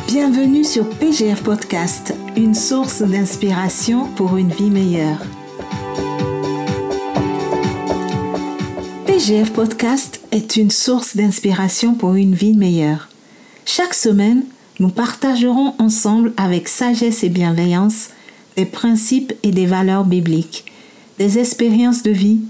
Bienvenue sur PGF Podcast, une source d'inspiration pour une vie meilleure. PGF Podcast est une source d'inspiration pour une vie meilleure. Chaque semaine, nous partagerons ensemble avec sagesse et bienveillance des principes et des valeurs bibliques, des expériences de vie,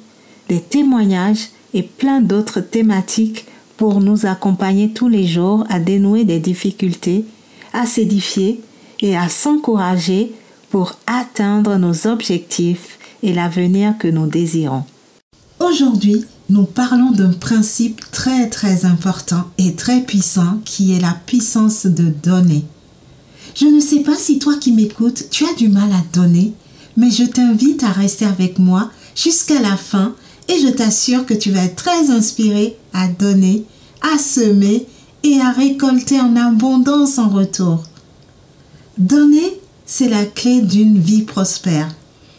des témoignages et plein d'autres thématiques pour nous accompagner tous les jours à dénouer des difficultés, à s'édifier et à s'encourager pour atteindre nos objectifs et l'avenir que nous désirons. Aujourd'hui, nous parlons d'un principe très important et très puissant qui est la puissance de donner. Je ne sais pas si toi qui m'écoutes, tu as du mal à donner, mais je t'invite à rester avec moi jusqu'à la fin et je t'assure que tu vas être très inspiré à donner, à semer et à récolter en abondance en retour. Donner, c'est la clé d'une vie prospère.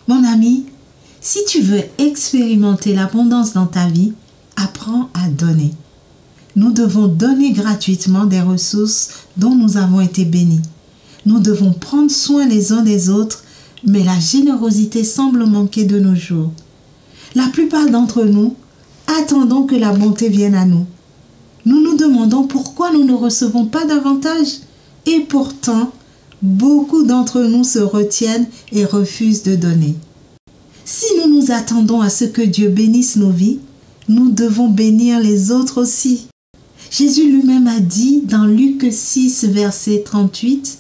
Mon ami, si tu veux expérimenter l'abondance dans ta vie, apprends à donner. Nous devons donner gratuitement des ressources dont nous avons été bénis. Nous devons prendre soin les uns des autres, mais la générosité semble manquer de nos jours. La plupart d'entre nous attendons que la bonté vienne à nous. Nous nous demandons pourquoi nous ne recevons pas davantage. Et pourtant, beaucoup d'entre nous se retiennent et refusent de donner. Si nous nous attendons à ce que Dieu bénisse nos vies, nous devons bénir les autres aussi. Jésus lui-même a dit dans Luc 6, verset 38,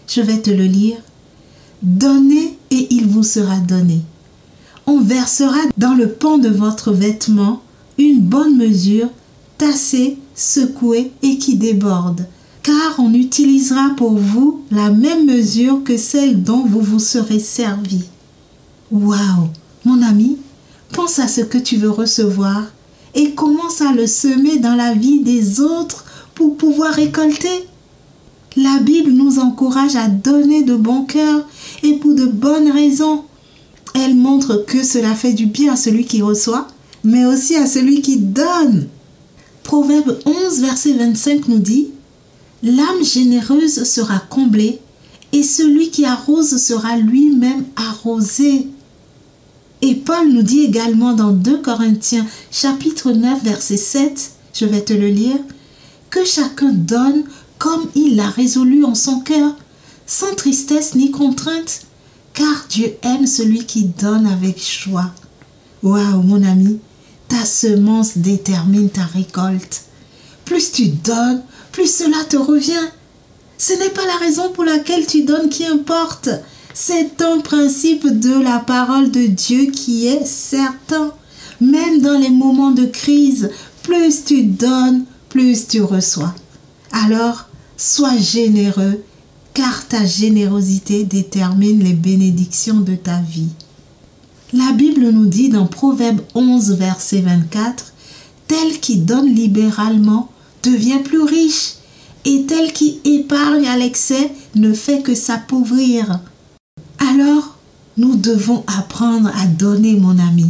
je vais te le lire, « Donnez et il vous sera donné. On versera dans le pan de votre vêtement une bonne mesure, tassée, secouée et qui déborde, car on utilisera pour vous la même mesure que celle dont vous vous serez servi. » Waouh, mon ami, pense à ce que tu veux recevoir et commence à le semer dans la vie des autres pour pouvoir récolter. La Bible nous encourage à donner de bon cœur et pour de bonnes raisons. Elle montre que cela fait du bien à celui qui reçoit, mais aussi à celui qui donne. Proverbe 11, verset 25 nous dit « L'âme généreuse sera comblée et celui qui arrose sera lui-même arrosé. » Et Paul nous dit également dans 2 Corinthiens chapitre 9 verset 7, je vais te le lire, que chacun donne comme il l'a résolu en son cœur, sans tristesse ni contrainte, car Dieu aime celui qui donne avec joie. Waouh mon ami, ta semence détermine ta récolte. Plus tu donnes, plus cela te revient. Ce n'est pas la raison pour laquelle tu donnes qui importe. C'est un principe de la parole de Dieu qui est certain. Même dans les moments de crise, plus tu donnes, plus tu reçois. Alors, sois généreux, car ta générosité détermine les bénédictions de ta vie. La Bible nous dit dans Proverbe 11, verset 24, « Tel qui donne libéralement devient plus riche, et tel qui épargne à l'excès ne fait que s'appauvrir. » Alors, nous devons apprendre à donner, mon ami.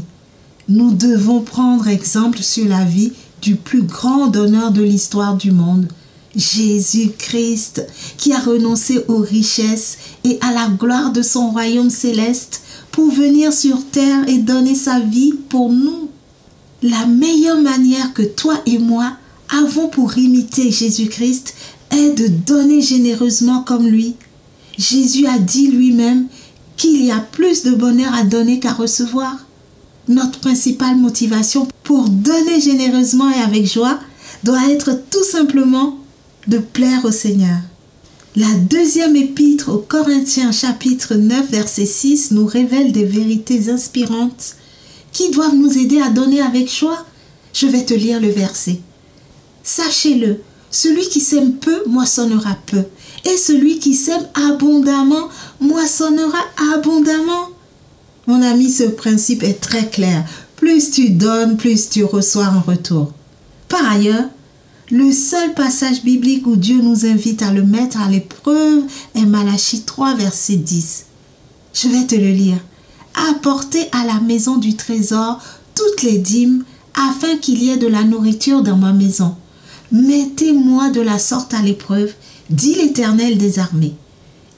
Nous devons prendre exemple sur la vie du plus grand donneur de l'histoire du monde, Jésus-Christ, qui a renoncé aux richesses et à la gloire de son royaume céleste pour venir sur terre et donner sa vie pour nous. La meilleure manière que toi et moi avons pour imiter Jésus-Christ est de donner généreusement comme lui. Jésus a dit lui-même qu'il y a plus de bonheur à donner qu'à recevoir. Notre principale motivation pour donner généreusement et avec joie doit être tout simplement de plaire au Seigneur. La deuxième épître aux Corinthiens chapitre 9 verset 6 nous révèle des vérités inspirantes qui doivent nous aider à donner avec joie. Je vais te lire le verset. Sachez-le, celui qui sème peu moissonnera peu, et celui qui sème abondamment moissonnera abondamment. Mon ami, ce principe est très clair. Plus tu donnes, plus tu reçois en retour. Par ailleurs, le seul passage biblique où Dieu nous invite à le mettre à l'épreuve est Malachie 3, verset 10. Je vais te le lire. Apportez à la maison du trésor toutes les dîmes afin qu'il y ait de la nourriture dans ma maison. Mettez-moi de la sorte à l'épreuve, dit l'Éternel des armées,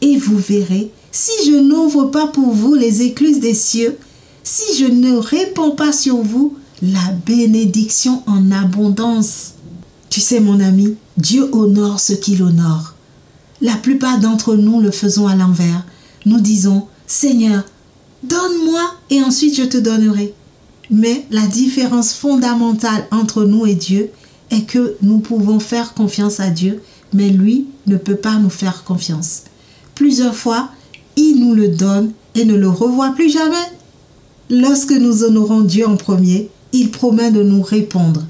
et vous verrez si je n'ouvre pas pour vous les écluses des cieux, si je ne répands pas sur vous la bénédiction en abondance. Tu sais mon ami, Dieu honore ce qu'il honore. La plupart d'entre nous le faisons à l'envers. Nous disons, Seigneur, donne-moi et ensuite je te donnerai. Mais la différence fondamentale entre nous et Dieu est que nous pouvons faire confiance à Dieu, mais lui ne peut pas nous faire confiance. Plusieurs fois, il nous le donne et ne le revoit plus jamais. Lorsque nous honorons Dieu en premier, il promet de nous répondre.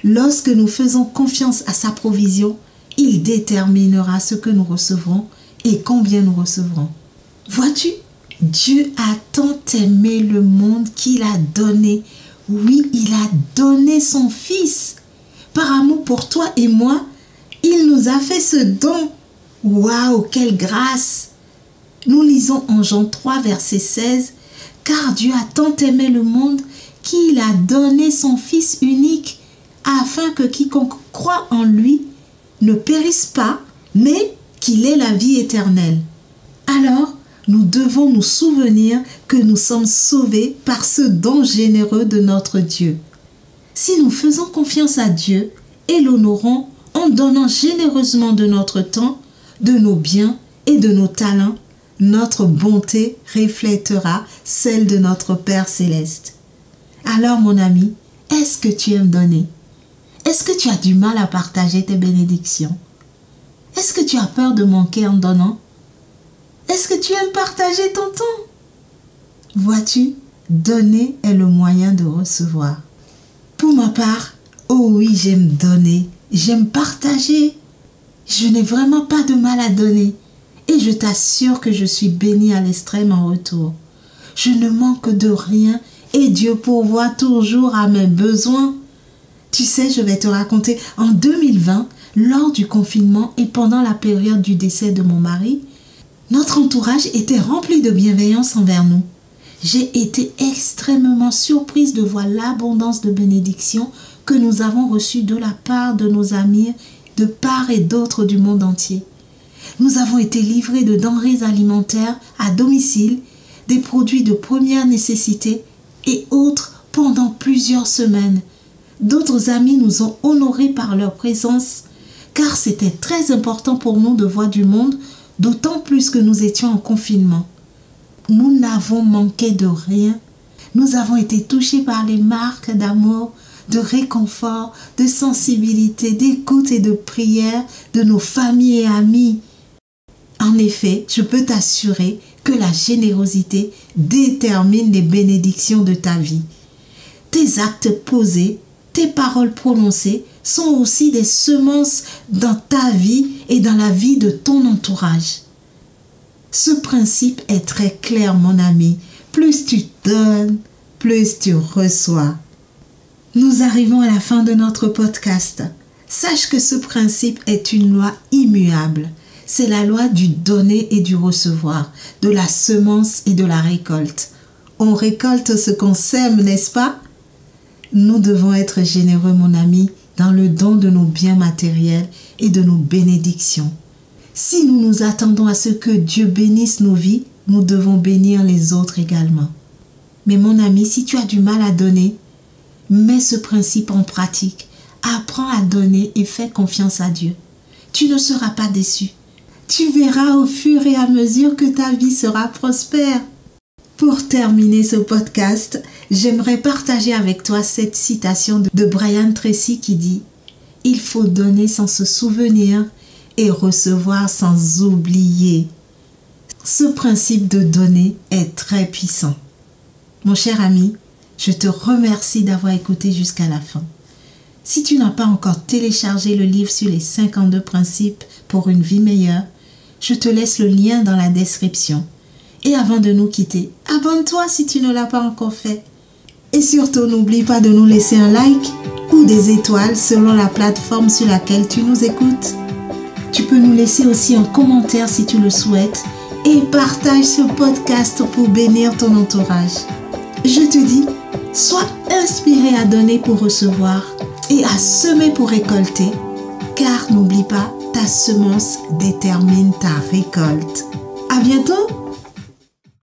Lorsque nous faisons confiance à sa provision, il déterminera ce que nous recevrons et combien nous recevrons. Vois-tu, Dieu a tant aimé le monde qu'il a donné. Oui, il a donné son Fils. Par amour pour toi et moi, il nous a fait ce don. Waouh, quelle grâce! Nous lisons en Jean 3, verset 16, « Car Dieu a tant aimé le monde qu'il a donné son Fils unique, afin que quiconque croit en lui ne périsse pas, mais qu'il ait la vie éternelle. » Alors, nous devons nous souvenir que nous sommes sauvés par ce don généreux de notre Dieu. Si nous faisons confiance à Dieu et l'honorons en donnant généreusement de notre temps, de nos biens et de nos talents, notre bonté reflètera celle de notre Père céleste. Alors mon ami, est-ce que tu aimes donner? Est-ce que tu as du mal à partager tes bénédictions? Est-ce que tu as peur de manquer en donnant? Est-ce que tu aimes partager ton temps? Vois-tu, donner est le moyen de recevoir. Pour ma part, oh oui, j'aime donner, j'aime partager. Je n'ai vraiment pas de mal à donner et je t'assure que je suis bénie à l'extrême en retour. Je ne manque de rien et Dieu pourvoit toujours à mes besoins. Tu sais, je vais te raconter, en 2020, lors du confinement et pendant la période du décès de mon mari, notre entourage était rempli de bienveillance envers nous. J'ai été extrêmement surprise de voir l'abondance de bénédictions que nous avons reçues de la part de nos amis de part et d'autre du monde entier. Nous avons été livrés de denrées alimentaires à domicile, des produits de première nécessité et autres pendant plusieurs semaines. D'autres amis nous ont honorés par leur présence, car c'était très important pour nous de voir du monde, d'autant plus que nous étions en confinement. Nous n'avons manqué de rien. Nous avons été touchés par les marques d'amour, de réconfort, de sensibilité, d'écoute et de prière de nos familles et amis. En effet, je peux t'assurer que la générosité détermine les bénédictions de ta vie. Tes actes posés, tes paroles prononcées sont aussi des semences dans ta vie et dans la vie de ton entourage. Ce principe est très clair, mon ami. Plus tu donnes, plus tu reçois. Nous arrivons à la fin de notre podcast. Sache que ce principe est une loi immuable. C'est la loi du donner et du recevoir, de la semence et de la récolte. On récolte ce qu'on sème, n'est-ce pas? Nous devons être généreux, mon ami, dans le don de nos biens matériels et de nos bénédictions. Si nous nous attendons à ce que Dieu bénisse nos vies, nous devons bénir les autres également. Mais mon ami, si tu as du mal à donner, mets ce principe en pratique. Apprends à donner et fais confiance à Dieu. Tu ne seras pas déçu. Tu verras au fur et à mesure que ta vie sera prospère. Pour terminer ce podcast, j'aimerais partager avec toi cette citation de Brian Tracy qui dit « Il faut donner sans se souvenir et recevoir sans oublier. » Ce principe de donner est très puissant. Mon cher ami, je te remercie d'avoir écouté jusqu'à la fin. Si tu n'as pas encore téléchargé le livre sur les 52 principes pour une vie meilleure, je te laisse le lien dans la description. Et avant de nous quitter, abonne-toi si tu ne l'as pas encore fait. Et surtout, n'oublie pas de nous laisser un like ou des étoiles selon la plateforme sur laquelle tu nous écoutes. Tu peux nous laisser aussi un commentaire si tu le souhaites et partage ce podcast pour bénir ton entourage. Je te dis, sois inspiré à donner pour recevoir et à semer pour récolter car n'oublie pas, ta semence détermine ta récolte. À bientôt!